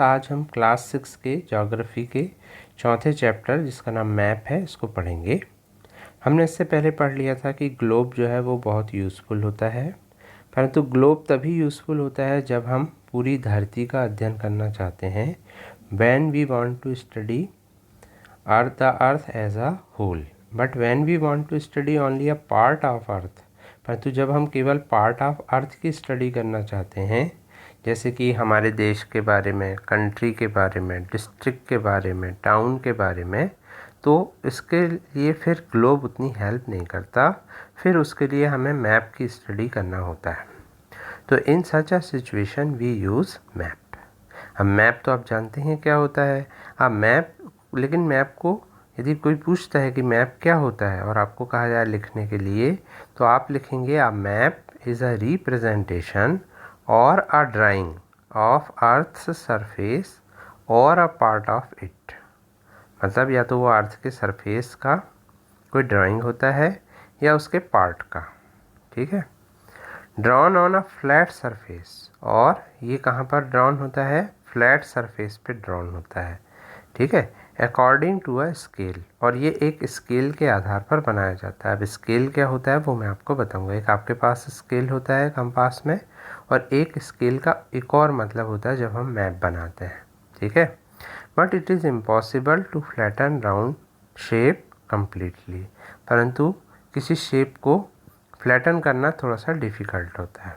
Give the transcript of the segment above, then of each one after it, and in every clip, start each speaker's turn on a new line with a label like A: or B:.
A: आज हम क्लास 6 के ज्योग्राफी के चौथे चैप्टर जिसका नाम मैप है इसको पढ़ेंगे। हमने इससे पहले पढ़ लिया था कि ग्लोब जो है वो बहुत यूज़फुल होता है, परंतु ग्लोब तभी यूज़फुल होता है जब हम पूरी धरती का अध्ययन करना चाहते हैं। When we want to study the earth as a whole, but when we want to study only a part of earth, परंतु जब हम केवल पार्ट ऑफ अर्थ की स्टडी करना चाहते हैं, जैसे कि हमारे देश के बारे में, कंट्री के बारे में, डिस्ट्रिक्ट के बारे में, टाउन के बारे में, तो इसके लिए फिर ग्लोब उतनी हेल्प नहीं करता। फिर उसके लिए हमें मैप की स्टडी करना होता है। तो in such a situation we use map. अब मैप तो आप जानते हैं क्या होता है। अब मैप, लेकिन मैप को यदि कोई पूछता है कि मैप क्या होता है और आपको कहा जाए लिखने के लिए, तो आप लिखेंगे a map is a representation और अ ड्राइंग ऑफ अर्थ's सरफेस और अ पार्ट ऑफ इट। मतलब या तो वो अर्थ के सरफेस का कोई ड्राइंग होता है या उसके पार्ट का, ठीक है। Drawn on a flat surface, और ये कहाँ पर ड्रॉन होता है? फ्लैट सरफेस पे ड्रॉन होता है, ठीक है। अकॉर्डिंग टू अ स्केल, और ये एक स्केल के आधार पर बनाया जाता है। अब स्केल क्या होता है वो मैं आपको बताऊंगा। एक आपके पास स्केल होता है कंपास में, और एक स्केल का एक और मतलब होता है जब हम मैप बनाते हैं, ठीक है। But it is impossible to flatten round shape completely, परंतु किसी शेप को फ्लैटन करना थोड़ा सा डिफ़िकल्ट होता है।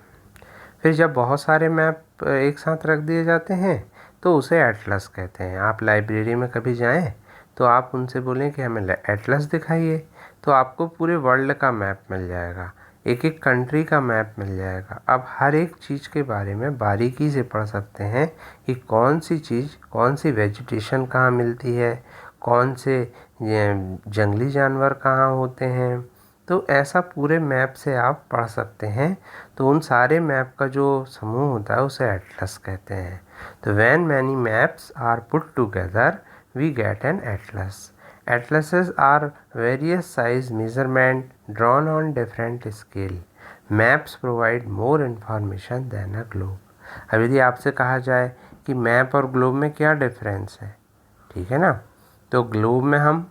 A: फिर जब बहुत सारे मैप एक साथ रख दिए जाते हैं तो उसे एटलस कहते हैं। आप लाइब्रेरी में कभी जाएं तो आप उनसे बोलें कि हमें एटलस दिखाइए, तो आपको पूरे वर्ल्ड का मैप मिल जाएगा, एक एक कंट्री का मैप मिल जाएगा। अब हर एक चीज़ के बारे में बारीकी से पढ़ सकते हैं कि कौन सी चीज़, कौन सी वेजिटेशन कहाँ मिलती है, कौन से जंगली जानवर कहाँ होते हैं। तो ऐसा पूरे मैप से आप पढ़ सकते हैं। तो उन सारे मैप का जो समूह होता है उसे एटलस कहते हैं। तो when many maps are put together we get an atlas. Atlases are various size measurement drawn on different scale. Maps provide more information than a globe. अब यदि आपसे कहा जाए कि मैप और ग्लोब में क्या डिफरेंस है, ठीक है ना, तो ग्लोब में हम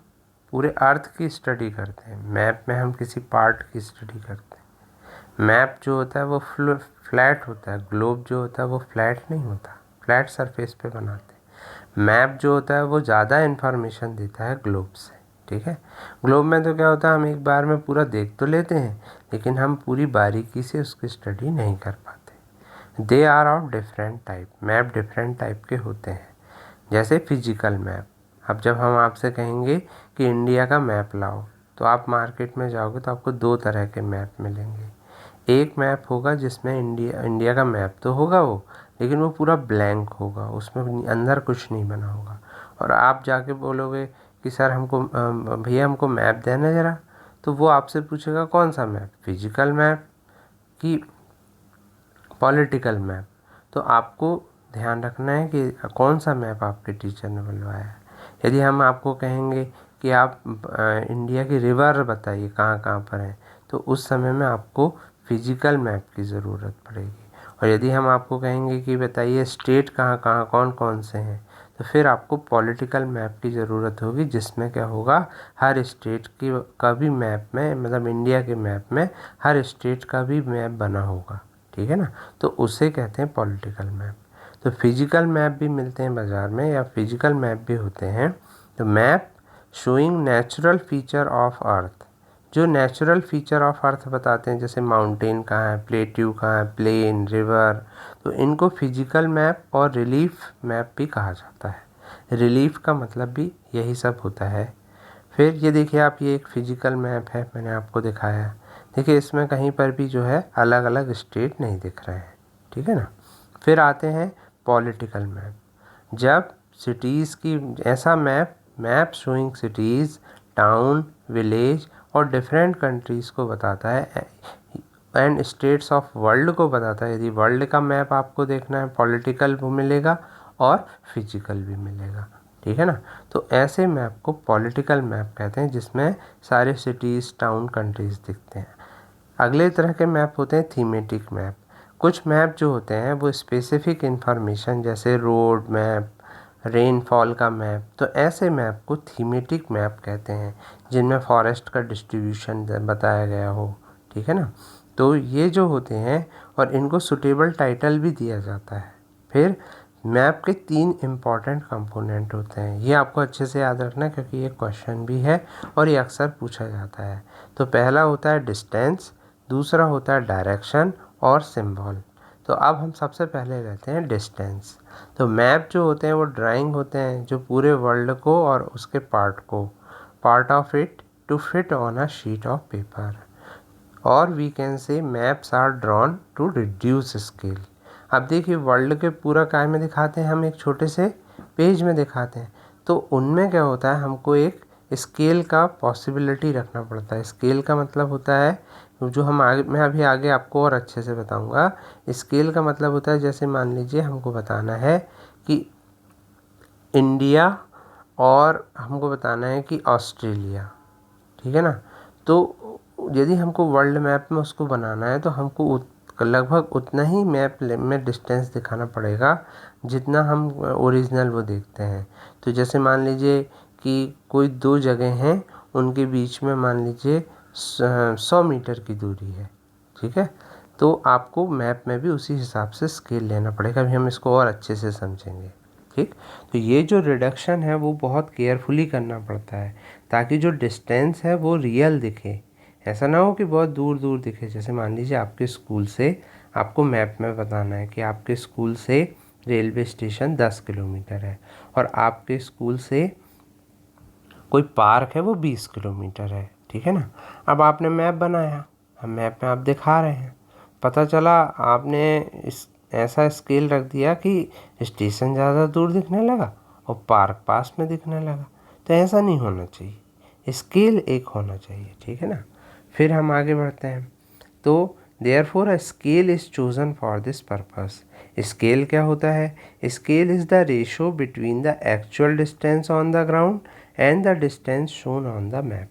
A: पूरे अर्थ की स्टडी करते हैं, मैप में हम किसी पार्ट की स्टडी करते हैं। मैप जो होता है वो फ्लैट होता है, ग्लोब जो होता है वो फ्लैट नहीं होता, फ्लैट सरफेस पे बनाते हैं। मैप जो होता है वो ज़्यादा इन्फॉर्मेशन देता है ग्लोब से, ठीक है। ग्लोब में तो क्या होता है, हम एक बार में पूरा देख तो लेते हैं, लेकिन हम पूरी बारीकी से उसकी स्टडी नहीं कर पाते। They are of different type. Map different type के होते हैं, जैसे फिजिकल मैप। अब जब हम आपसे कहेंगे कि इंडिया का मैप लाओ, तो आप मार्केट में जाओगे तो आपको दो तरह के मैप मिलेंगे। एक मैप होगा जिसमें इंडिया का मैप तो होगा वो, लेकिन वो पूरा ब्लैंक होगा, उसमें अंदर कुछ नहीं बना होगा। और आप जाके बोलोगे कि सर हमको भैया हमको मैप देना ज़रा, तो वो आपसे पूछेगा कौन सा मैप, फिजिकल मैप कि पॉलिटिकल मैप। तो आपको ध्यान रखना है कि कौन सा मैप आपके टीचर ने बनवाया है। यदि हम आपको कहेंगे कि आप इंडिया की रिवर बताइए कहाँ कहाँ पर है, तो उस समय में आपको फिजिकल मैप की ज़रूरत पड़ेगी। और यदि हम आपको कहेंगे कि बताइए स्टेट कहाँ कहाँ कौन कौन से हैं, तो फिर आपको पॉलिटिकल मैप की ज़रूरत होगी, जिसमें क्या होगा, हर स्टेट की का भी मैप में, मतलब इंडिया के मैप में हर स्टेट का भी मैप बना होगा, ठीक है ना। तो उसे कहते हैं पॉलिटिकल मैप। तो फिजिकल मैप भी मिलते हैं बाज़ार में, या फिजिकल मैप भी होते हैं। तो map showing natural feature of earth, जो नेचुरल फीचर ऑफ अर्थ बताते हैं, जैसे माउंटेन कहाँ है, प्लेट्यू कहाँ है, प्लेन, रिवर, तो इनको फिजिकल मैप और रिलीफ मैप भी कहा जाता है। रिलीफ का मतलब भी यही सब होता है। फिर ये देखिए आप, ये एक फिजिकल मैप है, मैंने आपको दिखाया। देखिए इसमें कहीं पर भी जो है अलग अलग स्टेट नहीं दिख रहे हैं, ठीक है ना। फिर आते हैं पॉलिटिकल मैप। जब सिटीज़ की, ऐसा map showing cities, town, village और डिफरेंट कंट्रीज़ को बताता है, एंड स्टेट्स ऑफ वर्ल्ड को बताता है। यदि वर्ल्ड का मैप आपको देखना है, पॉलिटिकल वो मिलेगा और फिजिकल भी मिलेगा, ठीक है ना। तो ऐसे मैप को पॉलिटिकल मैप कहते हैं, जिसमें सारे सिटीज़, टाउन, कंट्रीज़ दिखते हैं। अगले तरह के मैप होते हैं थीमेटिक मैप। कुछ मैप जो होते हैं वो स्पेसिफिक इंफॉर्मेशन, जैसे रोड मैप, रेनफॉल का मैप, तो ऐसे मैप को थीमेटिक मैप कहते हैं, जिनमें फॉरेस्ट का डिस्ट्रीब्यूशन बताया गया हो। ठीक है ना। तो ये जो होते हैं और इनको सुटेबल टाइटल भी दिया जाता है। फिर मैप के 3 इम्पॉर्टेंट कंपोनेंट होते हैं, ये आपको अच्छे से याद रखना है क्योंकि ये क्वेश्चन भी है और ये अक्सर पूछा जाता है। तो पहला होता है डिस्टेंस, दूसरा होता है डायरेक्शन और सिंबल। तो अब हम सबसे पहले लेते हैं डिस्टेंस। तो मैप जो होते हैं वो ड्राइंग होते हैं जो पूरे वर्ल्ड को और उसके part of it to fit on a sheet of paper, और we can say maps are drawn to reduce scale. अब देखिए वर्ल्ड के पूरा काय में दिखाते हैं, हम एक छोटे से पेज में दिखाते हैं, तो उनमें क्या होता है, हमको एक स्केल का पॉसिबिलिटी रखना पड़ता है। स्केल का मतलब होता है जो हम आगे, मैं अभी आगे आपको और अच्छे से बताऊंगा। स्केल का मतलब होता है, जैसे मान लीजिए हमको बताना है कि इंडिया और हमको बताना है कि ऑस्ट्रेलिया। ठीक है ना। तो यदि हमको वर्ल्ड मैप में उसको बनाना है तो हमको लगभग उतना ही मैप में डिस्टेंस दिखाना पड़ेगा जितना हम ओरिजिनल वो देखते हैं। तो जैसे मान लीजिए कि कोई 2 जगह हैं, उनके बीच में मान लीजिए 100 मीटर की दूरी है। ठीक है। तो आपको मैप में भी उसी हिसाब से स्केल लेना पड़ेगा। अभी हम इसको और अच्छे से समझेंगे। ठीक। तो ये जो रिडक्शन है वो बहुत केयरफुली करना पड़ता है ताकि जो डिस्टेंस है वो रियल दिखे। ऐसा ना हो कि बहुत दूर दूर दिखे। जैसे मान लीजिए आपके स्कूल से आपको मैप में बताना है कि आपके स्कूल से रेलवे स्टेशन 10 किलोमीटर है और आपके स्कूल से कोई पार्क है वो 20 किलोमीटर है। ठीक है ना। अब आपने मैप बनाया, हम मैप में आप दिखा रहे हैं, पता चला आपने इस ऐसा स्केल रख दिया कि स्टेशन ज़्यादा दूर दिखने लगा और पार्क पास में दिखने लगा। तो ऐसा नहीं होना चाहिए, स्केल एक होना चाहिए। ठीक है ना। फिर हम आगे बढ़ते हैं। तो therefore a scale is chosen for this purpose. Scale क्या होता है? Scale is the ratio between the actual distance on the ground and the distance shown on the map.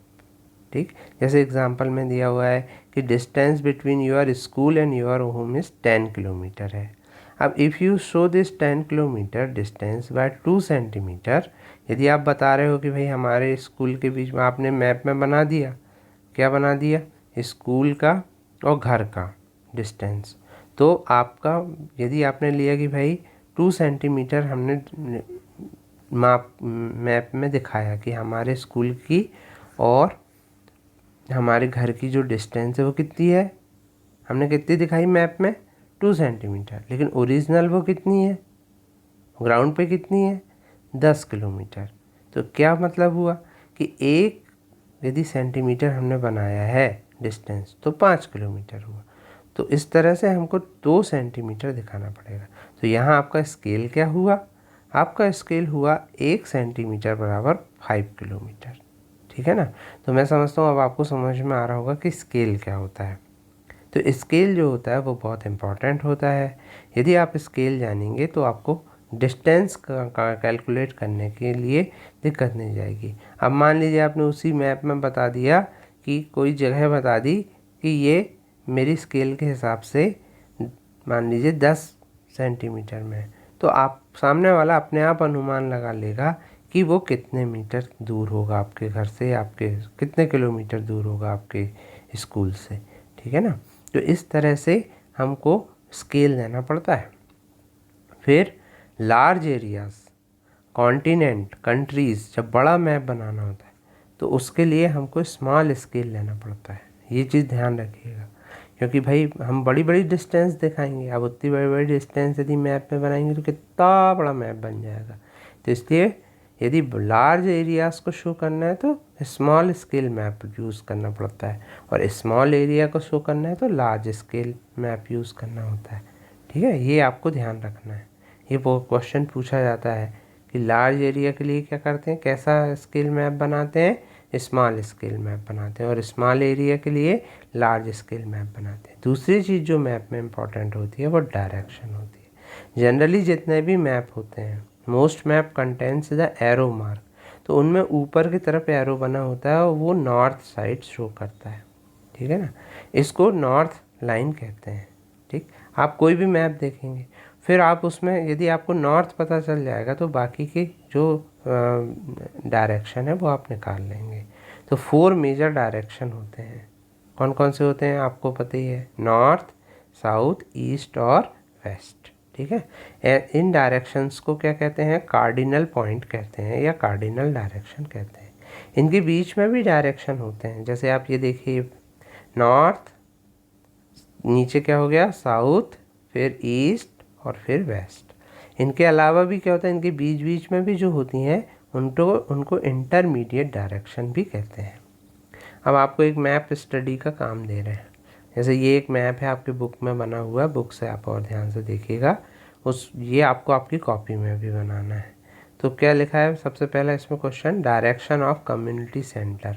A: ठीक। जैसे एग्जांपल में दिया हुआ है कि distance between your school and your home is 10 kilometre है। अब if you show this 10 kilometre distance by 2 centimetre, यदि आप बता रहे हो कि भाई हमारे स्कूल के बीच में, आपने मैप में बना दिया, क्या बना दिया, स्कूल का और घर का डिस्टेंस, तो आपका यदि आपने लिया कि भाई 2 सेंटीमीटर हमने मैप में दिखाया कि हमारे स्कूल की और हमारे घर की जो डिस्टेंस है वो कितनी है, हमने कितनी दिखाई मैप में 2 सेंटीमीटर, लेकिन ओरिजिनल वो कितनी है, ग्राउंड पे कितनी है, 10 किलोमीटर। तो क्या मतलब हुआ कि एक यदि सेंटीमीटर हमने बनाया है डिस्टेंस तो 5 किलोमीटर हुआ। तो इस तरह से हमको 2 सेंटीमीटर दिखाना पड़ेगा। तो यहाँ आपका स्केल क्या हुआ, आपका स्केल हुआ 1 सेंटीमीटर बराबर 5 किलोमीटर। ठीक है ना। तो मैं समझता हूँ अब आपको समझ में आ रहा होगा कि स्केल क्या होता है। तो स्केल जो होता है वो बहुत इम्पॉर्टेंट होता है। यदि आप स्केल जानेंगे तो आपको डिस्टेंस का कैलकुलेट करने के लिए दिक्कत नहीं जाएगी। अब मान लीजिए आपने उसी मैप में बता दिया कि कोई जगह बता दी कि ये मेरी स्केल के हिसाब से मान लीजिए 10 सेंटीमीटर में, तो आप सामने वाला अपने आप अनुमान लगा लेगा कि वो कितने मीटर दूर होगा आपके घर से, आपके कितने किलोमीटर दूर होगा आपके स्कूल से। ठीक है ना। तो इस तरह से हमको स्केल देना पड़ता है। फिर लार्ज एरियाज़, कॉन्टिनेंट, कंट्रीज़, जब बड़ा मैप बनाना होता है तो उसके लिए हमको स्मॉल स्केल लेना पड़ता है। ये चीज़ ध्यान रखिएगा क्योंकि भाई हम बड़ी बड़ी डिस्टेंस दिखाएंगे। अब उतनी बड़ी बड़ी डिस्टेंस यदि मैप में बनाएंगे तो कितना बड़ा मैप बन जाएगा। तो इसलिए यदि लार्ज एरियाज़ को शो करना है तो स्मॉल स्केल मैप यूज़ करना पड़ता है, और स्मॉल एरिया को शो करना है तो लार्ज स्केल मैप यूज़ करना होता है। ठीक है। ये आपको ध्यान रखना है। ये क्वेश्चन पूछा जाता है कि लार्ज एरिया के लिए क्या करते हैं, कैसा स्केल मैप बनाते हैं, स्मॉल स्केल मैप बनाते हैं, और स्मॉल एरिया के लिए लार्ज स्केल मैप बनाते हैं। दूसरी चीज़ जो मैप में इम्पॉर्टेंट होती है वो डायरेक्शन होती है। जनरली जितने भी मैप होते हैं, most map contents the arrow mark, तो उनमें ऊपर की तरफ एरो बना होता है और वो नॉर्थ साइड शो करता है। ठीक है ना। इसको नॉर्थ लाइन कहते हैं। ठीक। आप कोई भी मैप देखेंगे, फिर आप उसमें यदि आपको नॉर्थ पता चल जाएगा तो बाकी की जो डायरेक्शन है वो आप निकाल लेंगे। तो 4 मेजर डायरेक्शन होते हैं। कौन कौन से होते हैं आपको पता ही है, नॉर्थ, साउथ, ईस्ट और वेस्ट। ठीक है, इन डायरेक्शंस को क्या कहते हैं, कार्डिनल पॉइंट कहते हैं या कार्डिनल डायरेक्शन कहते हैं। इनके बीच में भी डायरेक्शन होते हैं, जैसे आप ये देखिए, नॉर्थ, नीचे क्या हो गया साउथ, फिर ईस्ट और फिर वेस्ट। इनके अलावा भी क्या होता है, इनके बीच बीच में भी जो होती हैं उनको इंटरमीडिएट डायरेक्शन भी कहते हैं। अब आपको एक मैप स्टडी का काम दे रहे हैं। जैसे ये एक मैप है आपकी बुक में बना हुआ है, बुक से आप और ध्यान से देखिएगा। ये आपको आपकी कॉपी में भी बनाना है। तो क्या लिखा है सबसे पहला इसमें question, direction of community centre.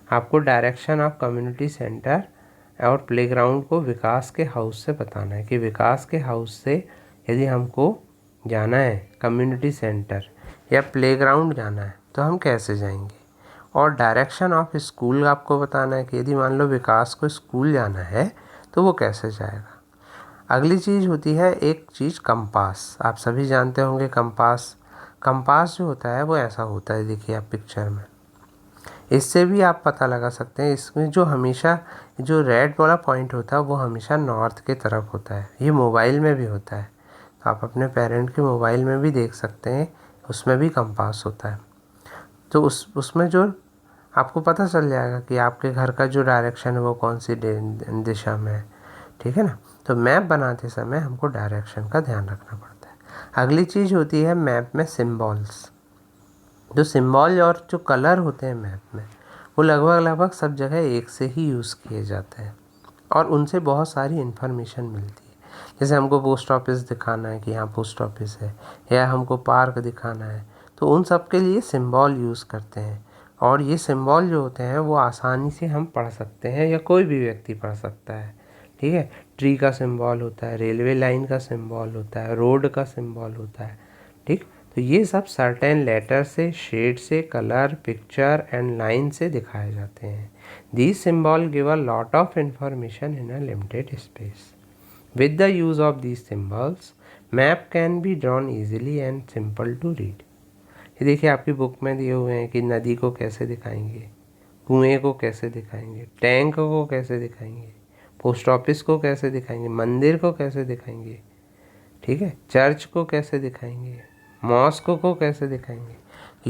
A: आपको डायरेक्शन ऑफ कम्युनिटी सेंटर और प्लेग्राउंड को विकास के हाउस से बताना है कि विकास के हाउस से यदि हमको जाना है कम्युनिटी सेंटर या प्लेग्राउंड जाना है तो हम कैसे जाएंगे। और डायरेक्शन ऑफ स्कूल आपको बताना है कि यदि मान लो विकास को स्कूल जाना है तो वो कैसे जाएगा। अगली चीज़ होती है एक चीज़ कंपास। आप सभी जानते होंगे कंपास। कंपास जो होता है वो ऐसा होता है, देखिए आप पिक्चर में, इससे भी आप पता लगा सकते हैं। इसमें जो हमेशा जो रेड वाला पॉइंट होता है वो हमेशा नॉर्थ की तरफ होता है। ये मोबाइल में भी होता है, तो आप अपने पेरेंट के मोबाइल में भी देख सकते हैं, उसमें भी कंपास होता है। तो उसमें जो आपको पता चल जाएगा कि आपके घर का जो डायरेक्शन है वो कौन सी दिशा में है। ठीक है ना। तो मैप बनाते समय हमको डायरेक्शन का ध्यान रखना पड़ता है। अगली चीज़ होती है मैप में सिम्बॉल्स। जो सिंबल और जो कलर होते हैं मैप में वो लगभग सब जगह एक से ही यूज़ किए जाते हैं और उनसे बहुत सारी इन्फॉर्मेशन मिलती है। जैसे हमको पोस्ट ऑफिस दिखाना है कि यहाँ पोस्ट ऑफिस है, या हमको पार्क दिखाना है, तो उन सब के लिए सिंबल यूज़ करते हैं। और ये सिंबल जो होते हैं वो आसानी से हम पढ़ सकते हैं या कोई भी व्यक्ति पढ़ सकता है। ठीक है, ट्री का सिंबल होता है, रेलवे लाइन का सिंबल होता है, रोड का सिंबल होता है। ठीक, तो ये सब सर्टेन लेटर से, शेड से, कलर, पिक्चर एंड लाइन से दिखाए जाते हैं। These symbols give a lot of information in a limited space. With the use of these symbols, map can be drawn easily and simple to read. ये देखिए आपकी book में दिए हुए हैं कि नदी को कैसे दिखाएंगे, कुएं को कैसे दिखाएंगे, टैंक को कैसे दिखाएंगे, पोस्ट ऑफिस को कैसे दिखाएंगे, मंदिर को कैसे दिखाएंगे, ठीक है, चर्च को कैसे दिखाएंगे, मॉस्क को कैसे दिखाएंगे।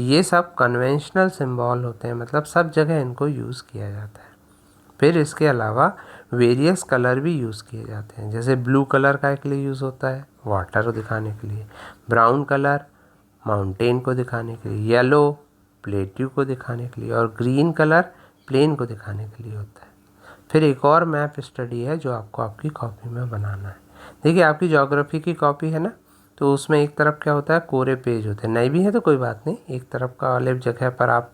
A: ये सब कन्वेंशनल सिंबल होते हैं, मतलब सब जगह इनको यूज़ किया जाता है। फिर इसके अलावा वेरियस कलर भी यूज़ किए जाते हैं। जैसे ब्लू कलर का के लिए यूज़ होता है वाटर को दिखाने के लिए, ब्राउन कलर माउंटेन को दिखाने के लिए, येलो प्लेट्यू को दिखाने के लिए, और ग्रीन कलर प्लेन को दिखाने के लिए होता है। फिर एक और मैप स्टडी है जो आपको आपकी कॉपी में बनाना है। देखिए आपकी ज्योग्राफी की कॉपी है ना, तो उसमें एक तरफ क्या होता है, कोरे पेज होते हैं। नहीं भी है तो कोई बात नहीं, एक तरफ का वाले जगह पर आप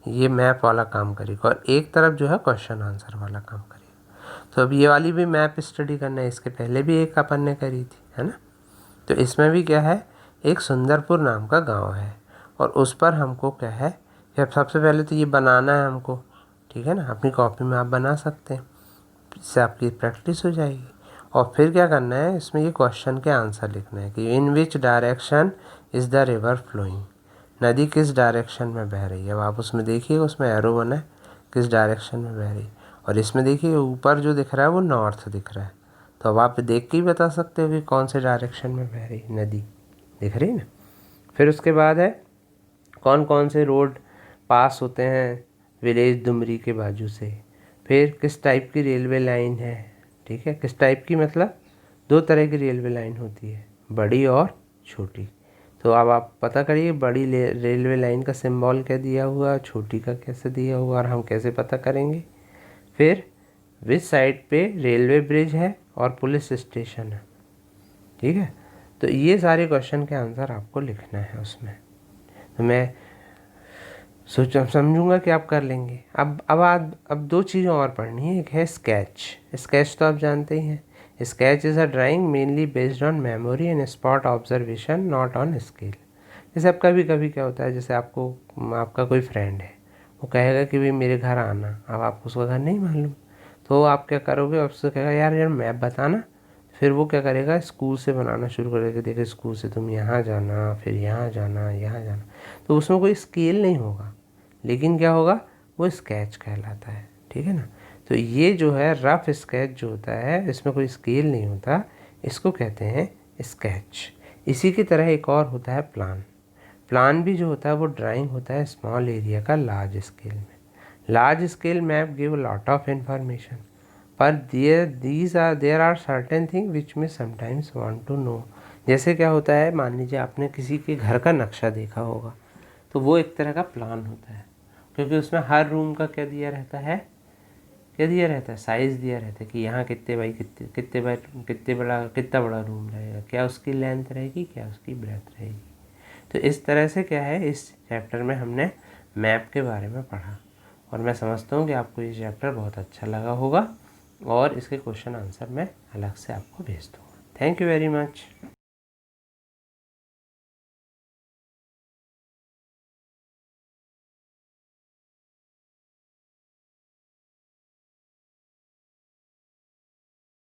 A: ये मैप वाला काम करिएगा और एक तरफ जो है क्वेश्चन आंसर वाला काम करिएगा। तो अब ये वाली भी मैप स्टडी करना है, इसके पहले भी एक अपन ने करी थी, है ना। तो इसमें भी क्या है, एक सुंदरपुर नाम का गांव है और उस पर हमको क्या है कि अब सबसे पहले तो ये बनाना है हमको, ठीक है ना। अपनी कॉपी में आप बना सकते हैं, इससे आपकी प्रैक्टिस हो जाएगी। और फिर क्या करना है, इसमें ये क्वेश्चन के आंसर लिखना है कि in which direction is the river flowing. नदी किस डायरेक्शन में बह रही है। अब आप उसमें देखिए, उसमें एरो बना है किस डायरेक्शन में बह रही है, और इसमें देखिए ऊपर जो दिख रहा है वो नॉर्थ दिख रहा है। तो अब आप देख के ही बता सकते हो कि कौन से डायरेक्शन में बह रही नदी, दिख रही है ना। फिर उसके बाद है कौन कौन से रोड पास होते हैं विलेज डुमरी के बाजू से। फिर किस टाइप की रेलवे लाइन है, ठीक है, किस टाइप की, मतलब 2 तरह की रेलवे लाइन होती है, बड़ी और छोटी। तो अब आप पता करिए बड़ी रेलवे लाइन का सिंबल क्या दिया हुआ, छोटी का कैसे दिया हुआ, और हम कैसे पता करेंगे। फिर विच साइड पे रेलवे ब्रिज है और पुलिस स्टेशन है, ठीक है। तो ये सारे क्वेश्चन के आंसर आपको लिखना है उसमें। तो मैं समझूंगा कि आप कर लेंगे। अब 2 चीज़ें और पढ़नी है। एक है स्केच। स्केच तो आप जानते ही हैं, sketch is a drawing mainly based on memory and spot observation, not on scale. जैसे अब कभी कभी क्या होता है, जैसे आपका कोई फ्रेंड है, वो कहेगा कि भाई मेरे घर आना, अब आपको उसका घर नहीं मालूम, तो आप क्या करोगे, उससे कहेगा यार मैप बताना, फिर वो क्या करेगा, स्कूल से बनाना शुरू करेगा। देखो स्कूल से तुम यहाँ जाना, फिर यहाँ जाना, यहाँ जाना, तो उसमें कोई स्केल नहीं होगा, लेकिन क्या होगा, वो स्केच कहलाता है। ठीक है ना। तो ये जो है रफ स्केच जो होता है, इसमें कोई स्केल नहीं होता, इसको कहते हैं स्केच। इसी की तरह एक और होता है प्लान। प्लान भी जो होता है वो ड्राइंग होता है स्मॉल एरिया का लार्ज स्केल में। Large scale map give lot of information, पर there are certain thing which में समटाइम्स वांट टू नो। जैसे क्या होता है, मान लीजिए आपने किसी के घर का नक्शा देखा होगा, तो वो एक तरह का प्लान होता है, क्योंकि उसमें हर रूम का क्या दिया रहता है, साइज़ दिया रहता है कि यहाँ कितना बड़ा रूम रहेगा, क्या उसकी लेंथ रहेगी, क्या उसकी ब्रेथ रहेगी। तो इस तरह से क्या है, इस चैप्टर में हमने मैप के बारे में पढ़ा, और मैं समझता हूँ कि आपको ये चैप्टर बहुत अच्छा लगा होगा, और इसके क्वेश्चन आंसर मैं अलग से आपको भेज दूँगा। Thank you very much.